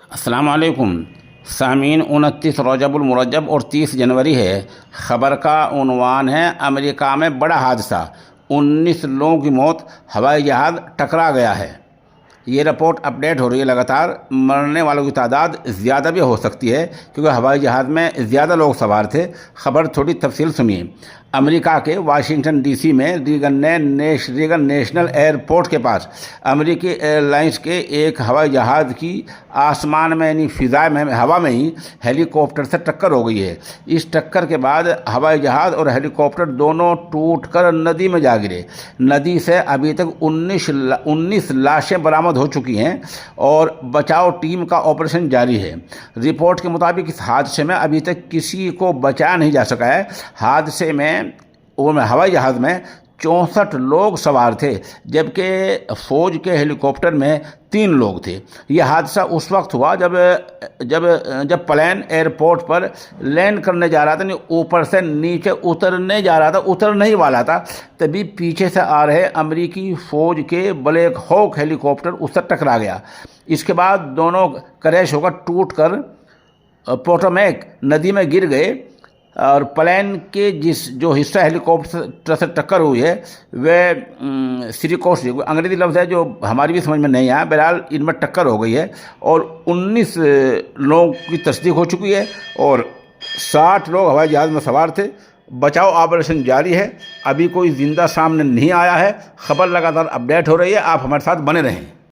अस्सलाम वालेकुम सामीन। 29 रजबुल मुरज्जब और 30 जनवरी है। ख़बर का उन्वान है अमेरिका में बड़ा हादसा, 19 लोगों की मौत, हवाई जहाज़ टकरा गया है। ये रिपोर्ट अपडेट हो रही है लगातार। मरने वालों की तादाद ज़्यादा भी हो सकती है क्योंकि हवाई जहाज़ में ज़्यादा लोग सवार थे। ख़बर थोड़ी तफसील सुनिए। अमेरिका के वाशिंगटन डीसी में रीगन नेशनल एयरपोर्ट के पास अमेरिकी एयरलाइंस के एक हवाई जहाज़ की आसमान में यानी फ़िज़ा में हवा में ही हेलीकॉप्टर से टक्कर हो गई है। इस टक्कर के बाद हवाई जहाज़ और हेलीकॉप्टर दोनों टूटकर नदी में जा गिरे। नदी से अभी तक 19 लाशें बरामद हो चुकी हैं और बचाव टीम का ऑपरेशन जारी है। रिपोर्ट के मुताबिक इस हादसे में अभी तक किसी को बचाया नहीं जा सका है। हादसे में हवाई जहाज़ में 64 लोग सवार थे जबकि फ़ौज के हेलीकॉप्टर में 3 लोग थे। यह हादसा उस वक्त हुआ जब प्लेन एयरपोर्ट पर लैंड करने जा रहा था, ऊपर से नीचे उतरने जा रहा था, उतरने ही वाला था, तभी पीछे से आ रहे अमेरिकी फ़ौज के ब्लैक हॉक हेलीकॉप्टर उससे टकरा गया। इसके बाद दोनों क्रैश होकर टूटकर पोटोमैक नदी में गिर गए और प्लेन के जो हिस्सा हेलीकॉप्टर से टक्कर हुई है वह सिरिकोस, अंग्रेजी लफ्ज़ है जो हमारी भी समझ में नहीं आया। बहरहाल इनमें टक्कर हो गई है और 19 लोगों की तस्दीक हो चुकी है और 60 लोग हवाई जहाज़ में सवार थे। बचाव ऑपरेशन जारी है। अभी कोई जिंदा सामने नहीं आया है। खबर लगातार अपडेट हो रही है। आप हमारे साथ बने रहें।